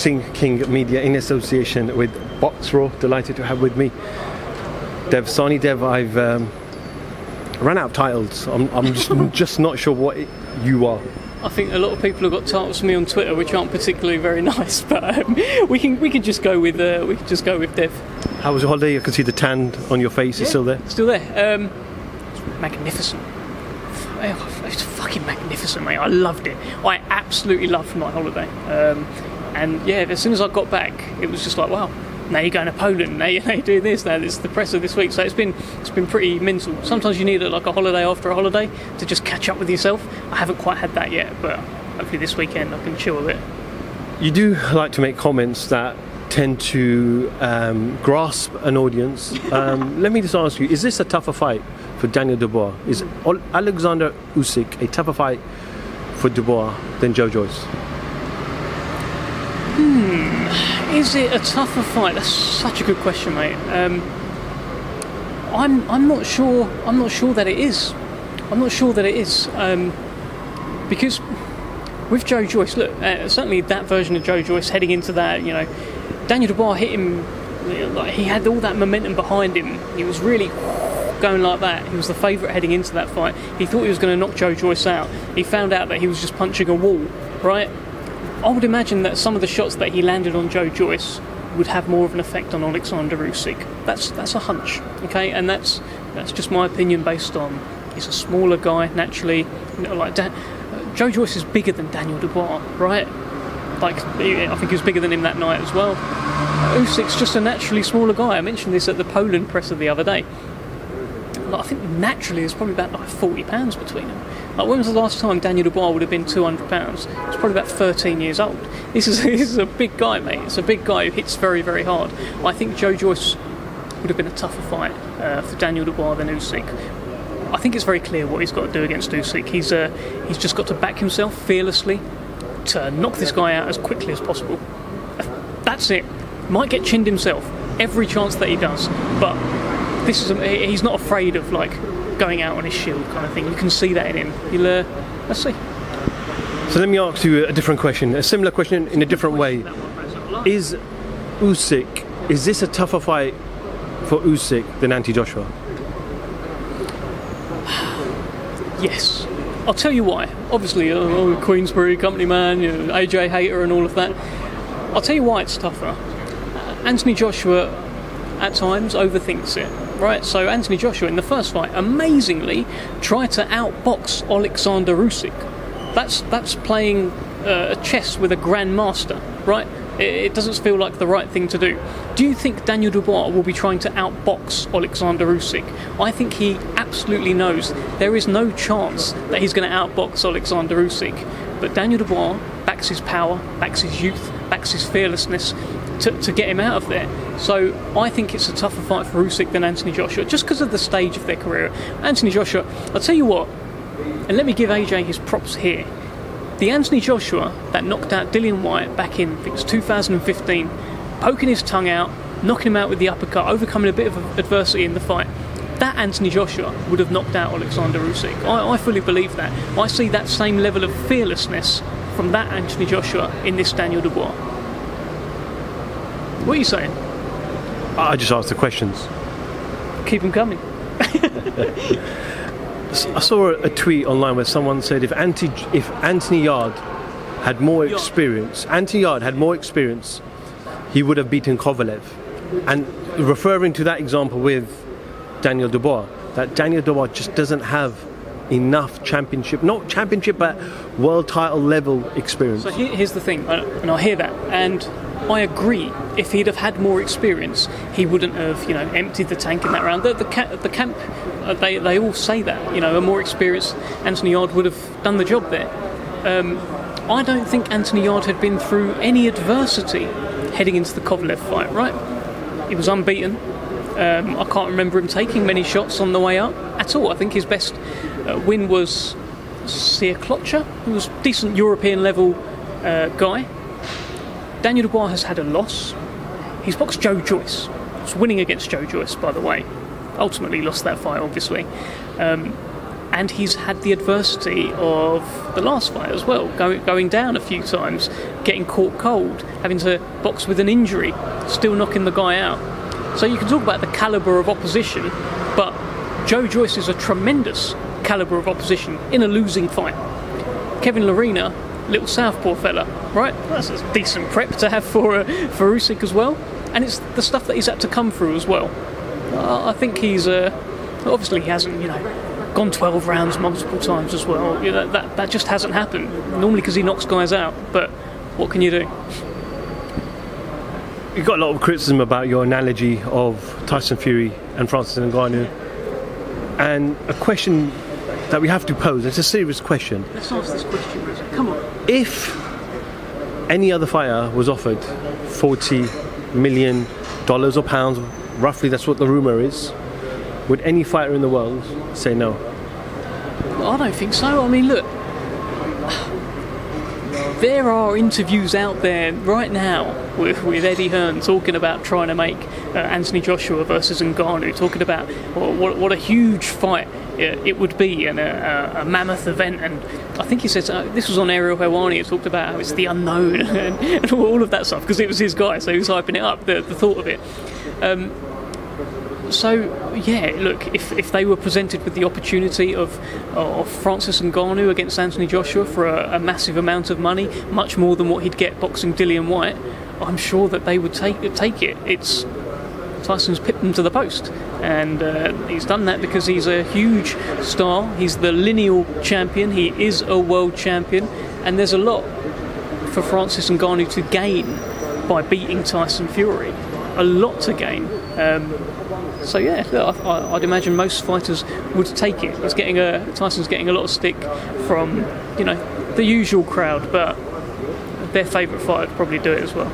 Boxing King Media in association with Box Raw. Delighted to have with me Dev. Sahni, Dev, I've run out of titles. I'm just not sure what you are. I think a lot of people have got titles for me on Twitter which aren't particularly very nice, but we can just go with Dev. How was your holiday? I can see the tan on your face. Is still there? Still there. Magnificent. It's fucking magnificent, mate. I loved it. I absolutely loved my holiday. And yeah, as soon as I got back, it was just like, wow. Now you're going to Poland. Now you're doing this. Now this is the press of this week. So it's been pretty mental. Sometimes you need a holiday after a holiday to just catch up with yourself. I haven't quite had that yet, but hopefully this weekend I can chill a bit. You do like to make comments that tend to grasp an audience. Let me just ask you: is this a tougher fight for Daniel Dubois? Is Alexander Usyk a tougher fight for Dubois than Joe Joyce? Is it a tougher fight? That's such a good question, mate. I'm not sure. I'm not sure that it is. I'm not sure that it is because with Joe Joyce, look, certainly that version of Joe Joyce heading into that, you know, Daniel Dubois hit him. Like, he had all that momentum behind him. He was really going like that. He was the favourite heading into that fight. He thought he was going to knock Joe Joyce out. He found out that he was just punching a wall, right? I would imagine that some of the shots that he landed on Joe Joyce would have more of an effect on Alexander Usyk. That's a hunch, okay? And that's just my opinion based on he's a smaller guy naturally. You know, like Joe Joyce is bigger than Daniel Dubois, right? Like I think he was bigger than him that night as well. Usyk's just a naturally smaller guy. I mentioned this at the Poland presser the other day. Like, I think naturally there's probably about like 40 pounds between them. Like, when was the last time Daniel Dubois would have been 200 pounds? It's probably about 13 years old. This is a big guy, mate. It's a big guy who hits very, very hard. I think Joe Joyce would have been a tougher fight for Daniel Dubois than Usyk. I think it's very clear what he's got to do against Usyk. He's just got to back himself fearlessly to knock this guy out as quickly as possible. That's it. Might get chinned himself every chance that he does, but he's not afraid of like going out on his shield kind of thing. You can see that in him. Let's see. So let me ask you a different question, a similar question in a different way. Is this a tougher fight for Usyk than Anthony Joshua? Yes. I'll tell you why. Obviously, Queensbury, company man, you know, AJ hater and all of that. I'll tell you why it's tougher. Anthony Joshua at times overthinks it. Right, so Anthony Joshua in the first fight amazingly tried to outbox Alexander Usyk. That's playing chess with a grandmaster, right? It doesn't feel like the right thing to do. Do you think Daniel Dubois will be trying to outbox Alexander Usyk? I think he absolutely knows there is no chance that he's going to outbox Alexander Usyk. But Daniel Dubois backs his power, backs his youth, backs his fearlessness to get him out of there. So I think it's a tougher fight for Usyk than Anthony Joshua, just because of the stage of their career. Anthony Joshua, I'll tell you what, and let me give AJ his props here. The Anthony Joshua that knocked out Dillian Whyte back in, I think it was 2015, poking his tongue out, knocking him out with the uppercut, overcoming a bit of adversity in the fight, that Anthony Joshua would have knocked out Alexander Usyk. I fully believe that. I see that same level of fearlessness from that Anthony Joshua in this Daniel Dubois. What are you saying? I just asked the questions. Keep them coming. I saw a tweet online where someone said if Anthony Yarde had more experience, he would have beaten Kovalev. And referring to that example with Daniel Dubois, that Daniel Dubois just doesn't have enough not championship, but world title level experience. So here's the thing, and I hear that, and I agree. If he'd have had more experience, he wouldn't have, emptied the tank in that round. The camp, they all say that, a more experienced Anthony Yarde would have done the job there. I don't think Anthony Yarde had been through any adversity heading into the Kovalev fight, right? He was unbeaten. I can't remember him taking many shots on the way up at all. I think his best win was Siaklocha, who was a decent European level guy. Daniel Dubois has had a loss. He's boxed Joe Joyce. He's winning against Joe Joyce, by the way. Ultimately lost that fight, obviously. And and he's had the adversity of the last fight as well, going down a few times, getting caught cold, having to box with an injury, still knocking the guy out. So you can talk about the calibre of opposition, but Joe Joyce is a tremendous calibre of opposition in a losing fight. Kevin Lerena, little southpaw fella, right? That's a decent prep to have for Usyk as well, and it's the stuff that he's had to come through as well. I think he's obviously he hasn't, gone 12 rounds multiple times as well. That just hasn't happened normally because he knocks guys out. But what can you do? You got a lot of criticism about your analogy of Tyson Fury and Francis Ngannou, and a question that we have to pose. It's a serious question. Let's ask this question, Reza. Come on. If any other fighter was offered $40 million or pounds, roughly that's what the rumour is, would any fighter in the world say no? I don't think so. I mean, look, there are interviews out there right now with Eddie Hearn talking about trying to make Anthony Joshua versus Ngannou, talking about what a huge fight it would be, and a mammoth event. And I think he said this was on Ariel Helwani. He talked about how it's the unknown and all of that stuff because it was his guy, so he was hyping it up. The thought of it. So yeah, look, if they were presented with the opportunity of Francis Ngannou against Anthony Joshua for a massive amount of money, much more than what he'd get boxing Dillian Whyte, I'm sure that they would take it. It's Tyson's pipped them to the post, and he's done that because he's a huge star. He's the lineal champion. He is a world champion, and there's a lot for Francis Ngannou to gain by beating Tyson Fury. A lot to gain. So yeah, I'd imagine most fighters would take it. Tyson's getting a lot of stick from the usual crowd, but their favourite fighter would probably do it as well.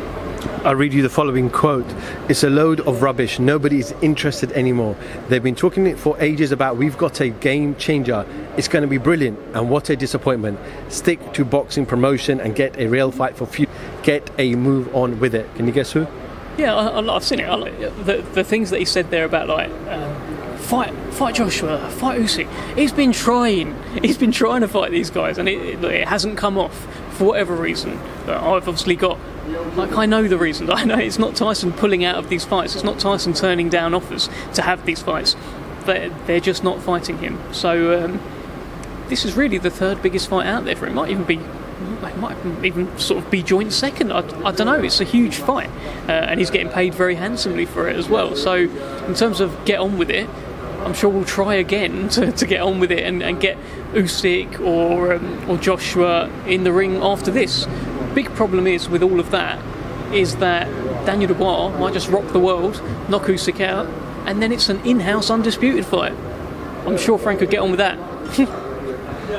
I'll read you the following quote. It's a load of rubbish. Nobody is interested anymore. They've been talking it for ages about we've got a game changer. It's going to be brilliant, and what a disappointment. Stick to boxing promotion and get a real fight for future. Get a move on with it. Can you guess who? Yeah, I've seen it. I like the things that he said there about fight Joshua, fight Usyk. He's been trying to fight these guys, and it hasn't come off for whatever reason. I've obviously got, I know the reasons. I know it's not Tyson pulling out of these fights. It's not Tyson turning down offers to have these fights. They're just not fighting him. So this is really the third biggest fight out there for him. It might even sort of be joint second. I don't know. It's a huge fight, and he's getting paid very handsomely for it as well. So in terms of get on with it, I'm sure we'll try again to get on with it and get Usyk or Joshua in the ring after this. Big problem is with all of that is that Daniel Dubois might just rock the world, knock Usyk out, and then it's an in-house undisputed fight. I'm sure Frank could get on with that.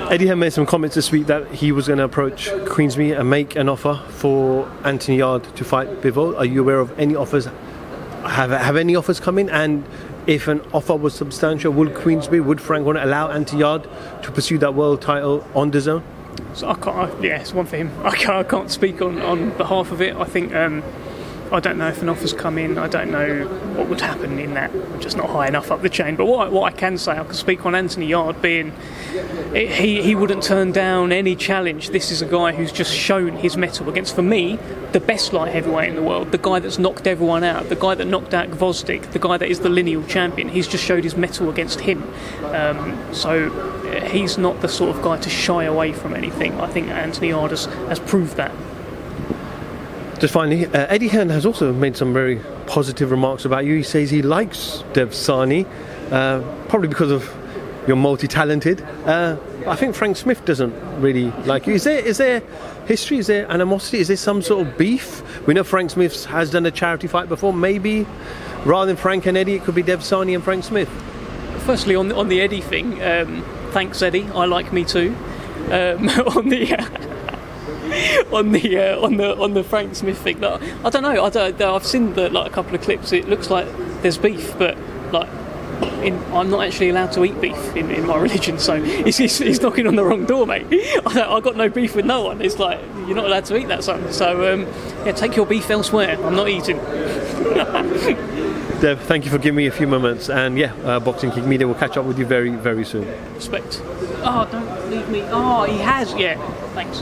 Eddie Hearn made some comments this week that he was going to approach Queensmead and make an offer for Anthony Yarde to fight Bivol. Are you aware of any offers? Have any offers come in? And if an offer was substantial, would Frank want to allow Anthony Yarde to pursue that world title on the zone? So I can't. Yeah, it's one for him. I can't speak on behalf of it. I think I don't know if an offer's come in. I don't know what would happen in that. I'm just not high enough up the chain. But what I can say, I can speak on Anthony Yarde being he wouldn't turn down any challenge. This is a guy who's just shown his mettle against, for me, the best light heavyweight in the world, the guy that's knocked everyone out, the guy that knocked out Gvozdyk, the guy that is the lineal champion. He's just showed his mettle against him. So he's not the sort of guy to shy away from anything. I think Anthony Yarde has proved that. Just finally, Eddie Hearn has also made some very positive remarks about you. He says he likes Dev Sahni, probably because of you're multi-talented. I think Frank Smith doesn't really like you. Is there history? Is there animosity? Is there some sort of beef? We know Frank Smith has done a charity fight before. Maybe rather than Frank and Eddie, it could be Dev Sahni and Frank Smith. Firstly, on the Eddie thing, thanks Eddie. I like me too. On the Frank Smith thing, I don't know. I've seen a couple of clips. It looks like there's beef, but I'm not actually allowed to eat beef in my religion, so he's knocking on the wrong door, mate. I've got no beef with no one. It's like you're not allowed to eat that, son. So take your beef elsewhere. I'm not eating. Dev, thank you for giving me a few moments, and yeah, Boxing Kick Media will catch up with you very, very soon. Respect. Oh, don't leave me. Oh, he has. Yeah, thanks.